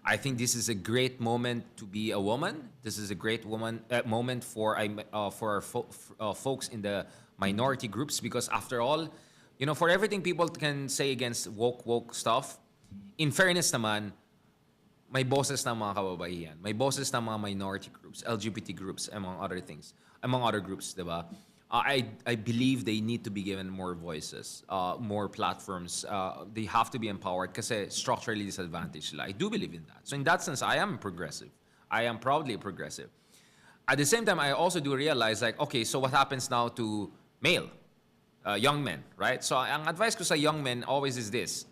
I think this is a great moment to be a woman. This is a great moment for our folks in the minority groups, because after all, for everything people can say against woke stuff, in fairness naman, may bosses ng mga kababaihan, may bosses ng mga minority groups, LGBT groups, among other things, among other groups, diba? I believe they need to be given more voices, more platforms. They have to be empowered kasi structurally disadvantaged sila. I do believe in that. So in that sense, I am progressive. I am proudly progressive. At the same time, I also do realize, like, okay, so what happens now to young men, right? So ang advice ko sa young men always is this: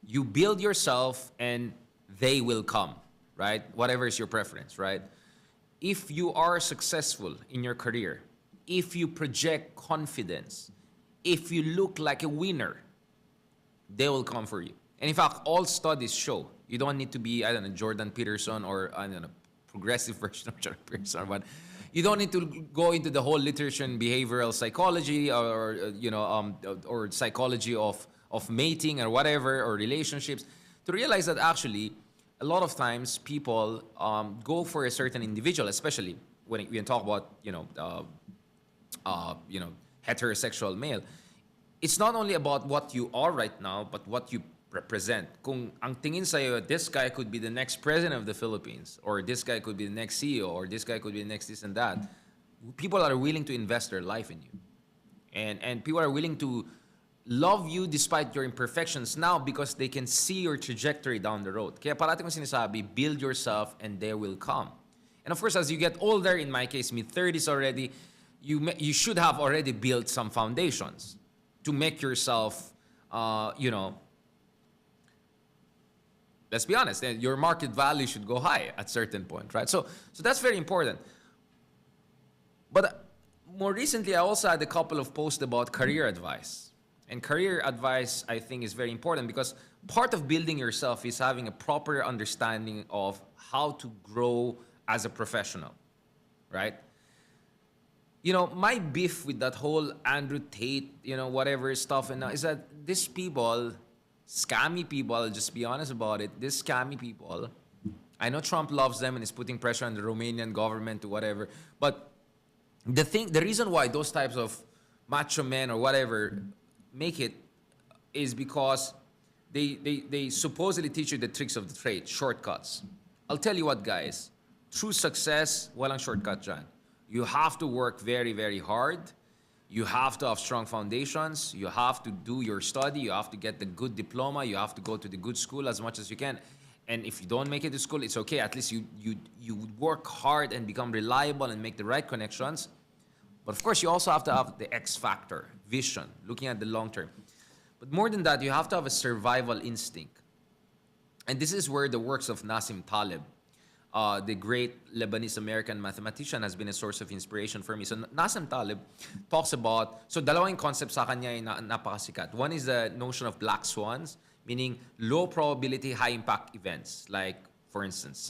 you build yourself and they will come, right? Whatever is your preference, right? If you are successful in your career, if you project confidence, if you look like a winner, they will come for you. And in fact, all studies show you don't need to be, I don't know, Jordan Peterson or, I don't know, progressive version of Jordan Peterson, but you don't need to go into the whole literature in behavioral psychology or psychology of mating or whatever, or relationships, to realize that actually a lot of times people go for a certain individual, especially when we talk about heterosexual male. It's not only about what you are right now, but what you represent. Kung ang tingin sa'yo, this guy could be the next president of the Philippines, or this guy could be the next CEO, or this guy could be the next this and that, people are willing to invest their life in you. And people are willing to love you despite your imperfections now, because they can see your trajectory down the road. Kaya parati kong sinasabi, build yourself and they will come. And of course, as you get older, in my case, mid-30s already, you should have already built some foundations to make yourself, let's be honest, your market value should go high at a certain point, right? So that's very important. But more recently, I also had a couple of posts about career advice. And career advice, I think, is very important, because part of building yourself is having a proper understanding of how to grow as a professional, right? My beef with that whole Andrew Tate, whatever stuff, and is that these people, scammy people, I'll just be honest about it, these scammy people, I know Trump loves them and is putting pressure on the Romanian government to whatever, but the reason why those types of macho men or whatever make it is because they supposedly teach you the tricks of the trade, shortcuts. I'll tell you what, guys, true success, walang shortcut dyan. You have to work very, very hard. You have to have strong foundations. You have to do your study. You have to get the good diploma. You have to go to the good school as much as you can. And if you don't make it to school, it's okay. At least you work hard and become reliable and make the right connections. But of course, you also have to have the X factor, vision, looking at the long term. But more than that, you have to have a survival instinct. And this is where the works of Nassim Taleb, the great Lebanese-American mathematician, has been a source of inspiration for me. So Nassim Taleb talks about, so dalawang concept sa kanya ay napakasikat. One is the notion of black swans, meaning low probability, high impact events. Like, for instance,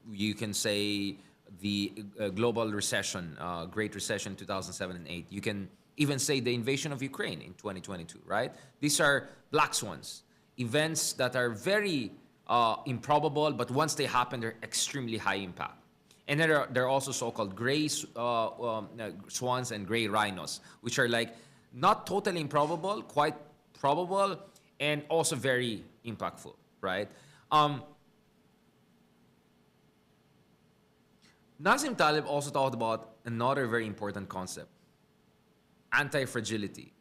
you can say the global recession, Great Recession 2007 and 8. You can even say the invasion of Ukraine in 2022, right? These are black swans, events that are very improbable, but once they happen, they're extremely high impact. And then there are also so-called gray swans and gray rhinos, which are like not totally improbable, quite probable, and also very impactful, right? Nassim Taleb also talked about another very important concept, antifragility.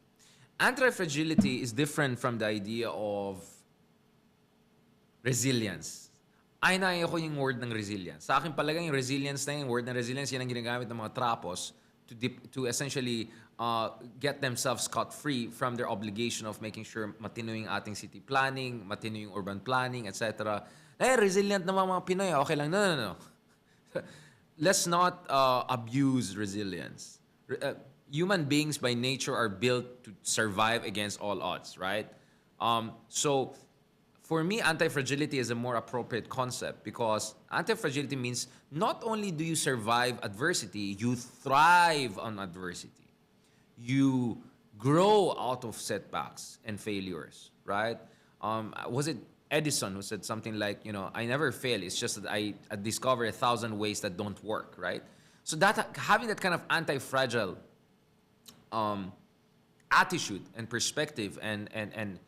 Antifragility is different from the idea of resilience. Ay, ko yung word ng resilience. Sa akin palaga yung resilience na yung word ng resilience, yan ang ginagamit ng mga trapos to essentially get themselves scot-free from their obligation of making sure matino yung ating city planning, matino yung urban planning, etc. Resilient na mga Pinoy, okay lang. No. Let's not abuse resilience. Human beings by nature are built to survive against all odds, right? So for me, anti-fragility is a more appropriate concept, because anti-fragility means not only do you survive adversity, you thrive on adversity. You grow out of setbacks and failures, right? Was it Edison, who said something like, I never fail. It's just that I discover 1,000 ways that don't work, right? So that having that kind of anti-fragile um, attitude and perspective and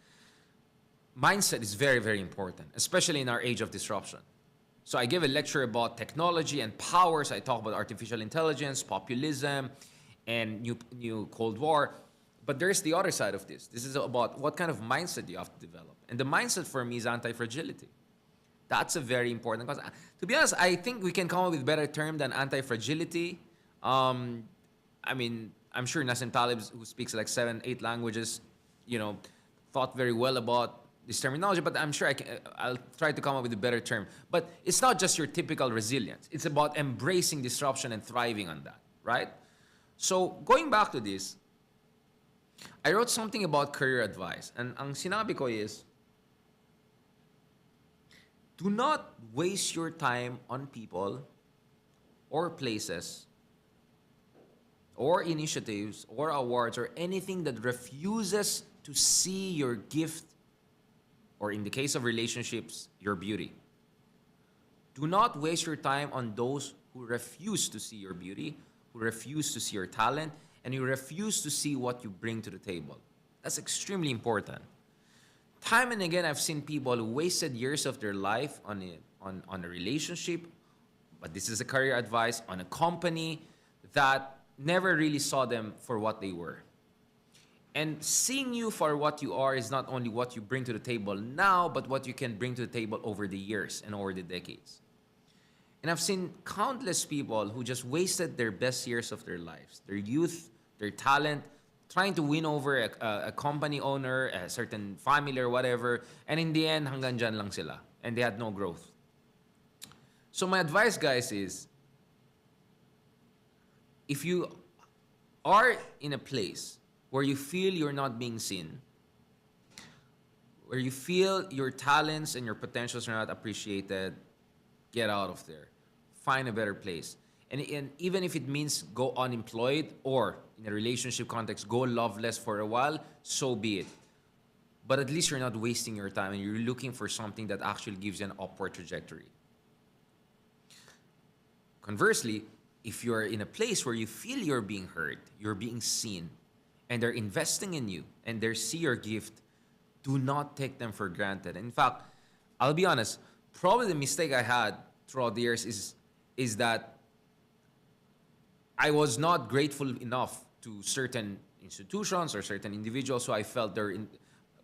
mindset is very, very important, especially in our age of disruption. So I give a lecture about technology and powers. I talk about artificial intelligence, populism, and new Cold War. But there's the other side of this. This is about what kind of mindset you have to develop. And the mindset for me is anti-fragility. That's a very important, because to be honest, I think we can come up with a better term than anti-fragility. I mean, I'm sure Nassim Taleb, who speaks like 7, 8 languages, thought very well about this terminology, but I'm sure I'll try to come up with a better term. But it's not just your typical resilience. It's about embracing disruption and thriving on that, right? So going back to this, I wrote something about career advice. And ang sinabi ko is, do not waste your time on people or places or initiatives or awards or anything that refuses to see your gift, or in the case of relationships, your beauty. Do not waste your time on those who refuse to see your beauty, who refuse to see your talent, and you refuse to see what you bring to the table. That's extremely important. Time and again, I've seen people who wasted years of their life on a relationship, but this is a career advice, on a company that never really saw them for what they were. And seeing you for what you are is not only what you bring to the table now, but what you can bring to the table over the years and over the decades. And I've seen countless people who just wasted their best years of their lives, their youth, their talent, trying to win over a company owner, a certain family or whatever, and in the end, hanggang dyan lang sila, and they had no growth. So my advice, guys, is if you are in a place where you feel you're not being seen, where you feel your talents and your potentials are not appreciated, get out of there. Find a better place. And even if it means go unemployed, or in a relationship context, go loveless for a while, so be it. But at least you're not wasting your time and you're looking for something that actually gives you an upward trajectory. Conversely, if you're in a place where you feel you're being heard, you're being seen, and they're investing in you, and they see your gift, do not take them for granted. In fact, I'll be honest, probably the mistake I had throughout the years is that I was not grateful enough to certain institutions or certain individuals who I felt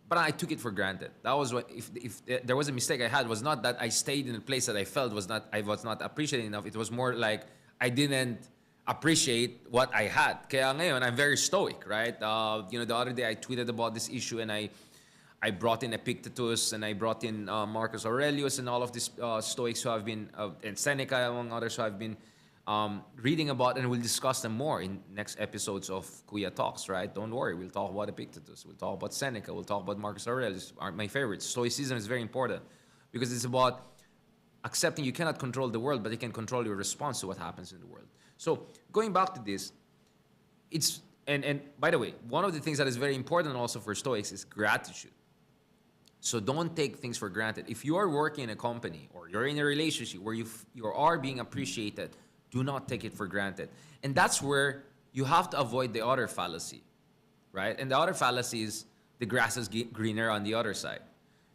but I took it for granted. That was what, if there was a mistake I had, was not that I stayed in a place that I felt I was not appreciated enough. It was more like I didn't appreciate what I had. Kaya ngayon, I'm very stoic, right? The other day I tweeted about this issue, and I brought in Epictetus, and I brought in Marcus Aurelius, and all of these Stoics who have been, and Seneca among others, who have been reading about, and we'll discuss them more in next episodes of Kuya Talks, right? Don't worry, we'll talk about Epictetus, we'll talk about Seneca, we'll talk about Marcus Aurelius, are my favorites. Stoicism is very important because it's about accepting you cannot control the world, but you can control your response to what happens in the world. So going back to this, it's, and by the way, one of the things that is very important also for Stoics is gratitude. So don't take things for granted. If you are working in a company or you're in a relationship where you are being appreciated, do not take it for granted. And that's where you have to avoid the other fallacy, right? And the other fallacy is the grass is greener on the other side.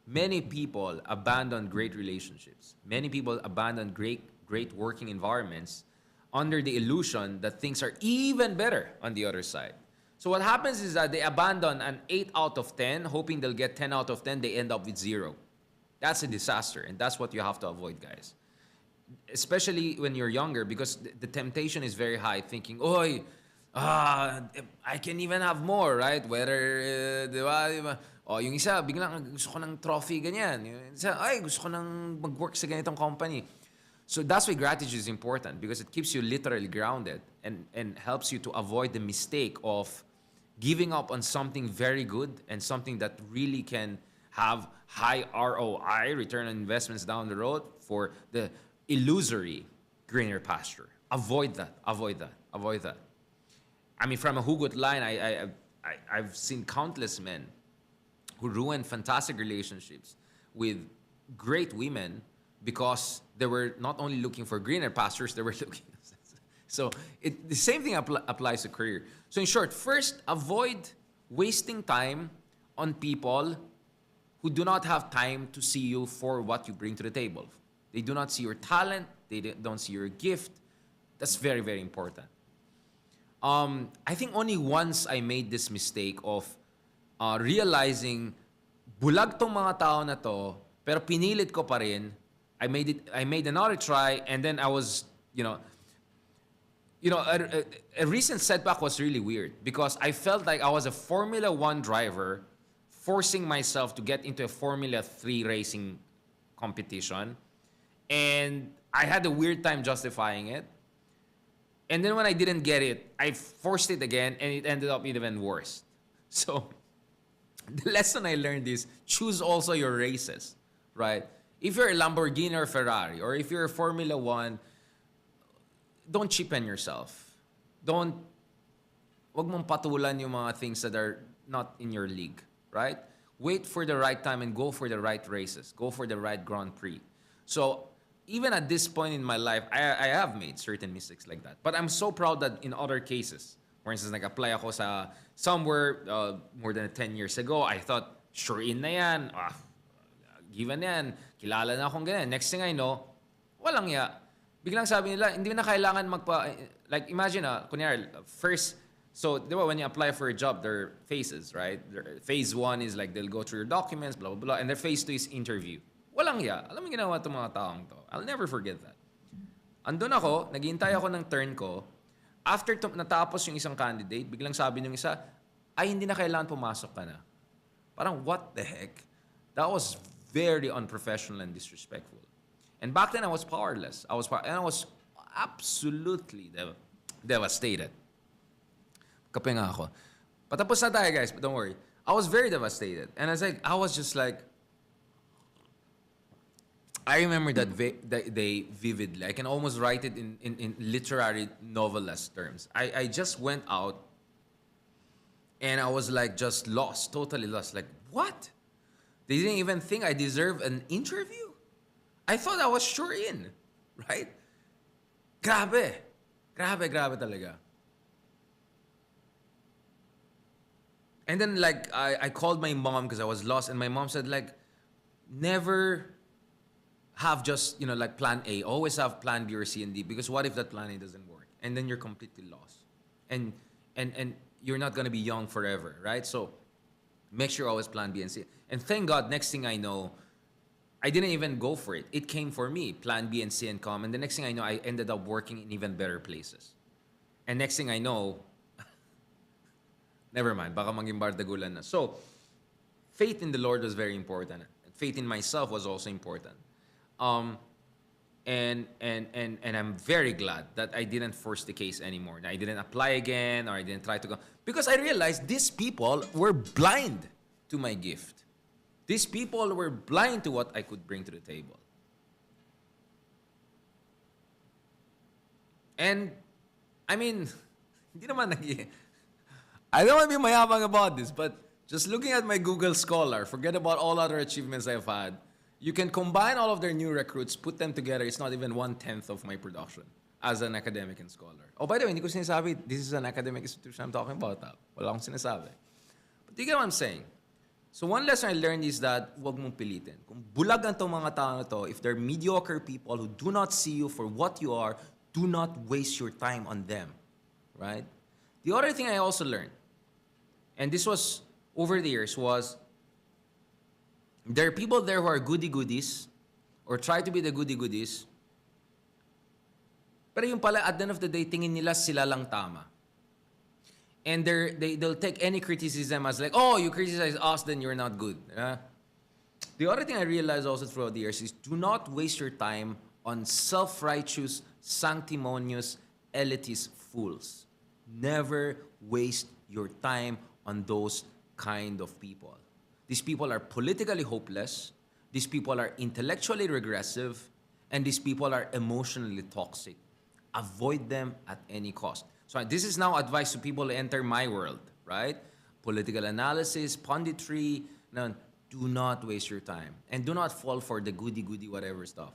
Many people abandon great relationships. Many people abandon great working environments under the illusion that things are even better on the other side. So what happens is that they abandon an 8 out of 10, hoping they'll get 10 out of 10, they end up with 0. That's a disaster, and that's what you have to avoid, guys. Especially when you're younger, because the temptation is very high, thinking, oy, I can even have more, right? Whether, di ba? O, yung isa, biglang gusto ko ng trophy, ganyan. Yung isa, ay, gusto ko ng mag-work sa ganitong company. So that's why gratitude is important, because it keeps you literally grounded and helps you to avoid the mistake of giving up on something very good and something that really can have high ROI, return on investments down the road, for the illusory greener pasture. Avoid that. I mean, from a hugot line, I've seen countless men who ruin fantastic relationships with great women because they were not only looking for greener pastures, they were looking. So the same thing applies to career. So in short, first, avoid wasting time on people who do not have time to see you for what you bring to the table. They do not see your talent. They don't see your gift. That's very, very important. I think only once I made this mistake of realizing bulag tong mga tao na to, pero pinilit ko pa rin. I made another try, and then I was, a recent setback was really weird because I felt like I was a Formula 1 driver forcing myself to get into a Formula 3 racing competition. And I had a weird time justifying it. And then when I didn't get it, I forced it again, and it ended up even worse. So the lesson I learned is choose also your races, right? If you're a Lamborghini or Ferrari, or if you're a Formula 1, don't cheapen yourself. Wag mong patulan yung mga things that are not in your league, right? Wait for the right time and go for the right races. Go for the right Grand Prix. So even at this point in my life, I have made certain mistakes like that. But I'm so proud that in other cases, for instance, nag-apply ako sa somewhere more than 10 years ago, I thought, sure in na yan. Given yan. Kilala na akong ganyan. Next thing I know, walang ya. Biglang sabi nila, hindi na kailangan like imagine, kunyari, first, so di ba when you apply for a job, there are phases, right? Phase 1 is like they'll go through your documents, blah, blah, blah. And then phase 2 is interview. Walang ya. Alam mo ginawa itong mga taong to. I'll never forget that. Andun ako, naghihintay ako ng turn ko. After natapos yung isang candidate, biglang sabi ng isa, ay hindi na kailangan pumasok ka na. Parang what the heck? That was very unprofessional and disrespectful. And back then I was powerless. I was absolutely devastated. Kape nga ako. Patapos na tayo, guys, but don't worry. I was very devastated. And I was just like, I remember that day vividly. I can almost write it in literary novelist terms. I just went out and I was like just lost, totally lost. Like, what? They didn't even think I deserve an interview? I thought I was sure in, right? Grabe talaga. And then like I called my mom because I was lost, and my mom said like, never have just, like plan A. Always have plan B or C and D, because what if that plan A doesn't work? And then you're completely lost. And you're not going to be young forever, right? So make sure always plan B and C. And thank God, next thing I know, I didn't even go for it. It came for me, plan B and C and com. And the next thing I know, I ended up working in even better places. And next thing I know, never mind, baka maging bardagulan na. So faith in the Lord was very important. Faith in myself was also important. And I'm very glad that I didn't force the case anymore. I didn't apply again, or I didn't try to go. Because I realized these people were blind to my gift. These people were blind to what I could bring to the table. And, I mean, hindi naman I don't want to be mayabang about this, but just looking at my Google Scholar, forget about all other achievements I've had, you can combine all of their new recruits, put them together, it's not even 1/10 of my production as an academic and scholar. Oh, by the way, hindi ko sinasabi, this is an academic institution I'm talking about. Wala akong sinasabi. But you get what I'm saying? So one lesson I learned is that huwag mong pilitin. Kung bulag ang itong mga tao na to, if they're mediocre people who do not see you for what you are, do not waste your time on them. Right? The other thing I also learned, and this was over the years, was there are people there who are goody-goodies or try to be the goody-goodies, pero yung pala, at the end of the day, tingin nila sila lang tama. And they'll take any criticism as like, oh, you criticize us, then you're not good. The other thing I realized also throughout the years is do not waste your time on self-righteous, sanctimonious, elitist fools. Never waste your time on those kind of people. These people are politically hopeless. These people are intellectually regressive. And these people are emotionally toxic. Avoid them at any cost. So this is now advice to people who enter my world, right? Political analysis, punditry. do not waste your time. And do not fall for the goody-goody whatever stuff.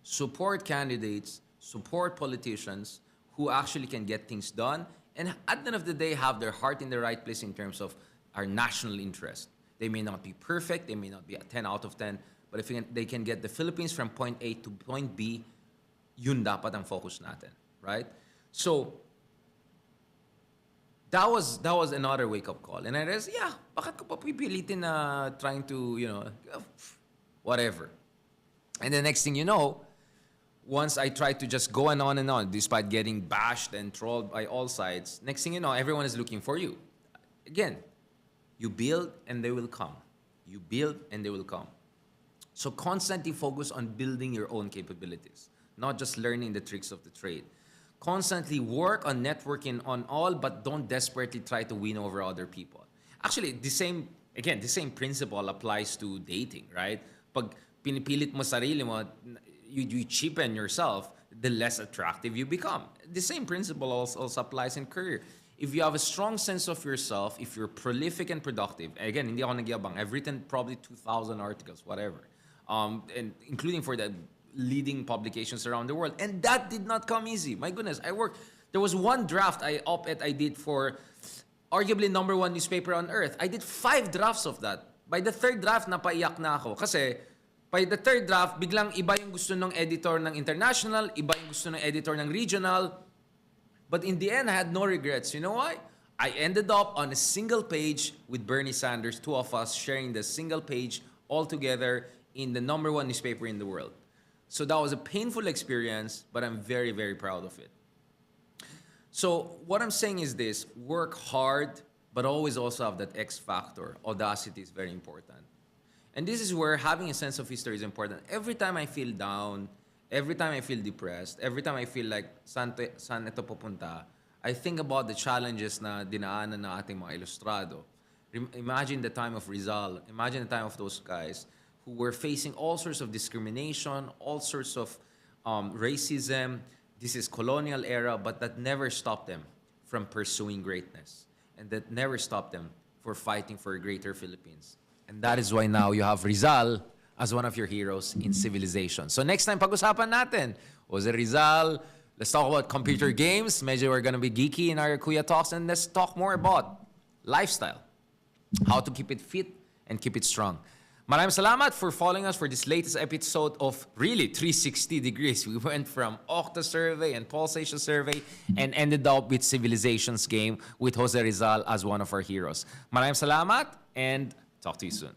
Support candidates, support politicians who actually can get things done, and at the end of the day, have their heart in the right place in terms of our national interest. They may not be perfect, they may not be a 10 out of 10, but if they can get the Philippines from point A to point B, yun dapat ang focus natin, right? So, that was another wake-up call. And I realized, yeah, bakit ko pa pipilitin na trying to, whatever. And the next thing you know, once I tried to just go on and on, despite getting bashed and trolled by all sides, next thing you know, everyone is looking for you. Again, you build and they will come. You build and they will come. So constantly focus on building your own capabilities, not just learning the tricks of the trade. Constantly work on networking on all, but don't desperately try to win over other people. Actually, the same principle applies to dating, right? Pag pinipilit mo sarili mo, you cheapen yourself, the less attractive you become. The same principle also applies in career. If you have a strong sense of yourself, if you're prolific and productive, again, hindi ako nagyabang, I've written probably 2,000 articles, whatever, and including for the leading publications around the world. And that did not come easy. My goodness, I worked. There was one draft op-ed I did for arguably #1 newspaper on earth. I did 5 drafts of that. By the 3rd draft, napaiyak na ako. Kasi by the 3rd draft, biglang iba yung gusto ng editor ng international, iba yung gusto ng editor ng regional. But in the end, I had no regrets. You know why? I ended up on a single page with Bernie Sanders, 2 of us sharing the single page all together in the #1 newspaper in the world. So that was a painful experience, but I'm very, very proud of it. So what I'm saying is this: work hard, but always also have that X factor. Audacity is very important. And this is where having a sense of history is important. Every time I feel down, every time I feel depressed, every time I feel like saan ito pupunta, I think about the challenges na dinaanan ng ating mga ilustrado. Imagine the time of Rizal. Imagine the time of those guys who were facing all sorts of discrimination, all sorts of racism. This is colonial era, but that never stopped them from pursuing greatness. And that never stopped them for fighting for a greater Philippines. And that is why now you have Rizal as one of your heroes in civilization. So next time, pag-usapan natin, Jose Rizal, let's talk about computer games. Medyo we're gonna be geeky in our Kuya Talks, and let's talk more about lifestyle. How to keep it fit and keep it strong. Maraming salamat for following us for this latest episode of really 360 degrees. We went from Okta survey and Pulsation survey and ended up with Civilizations game with Jose Rizal as one of our heroes. Maraming salamat and talk to you soon.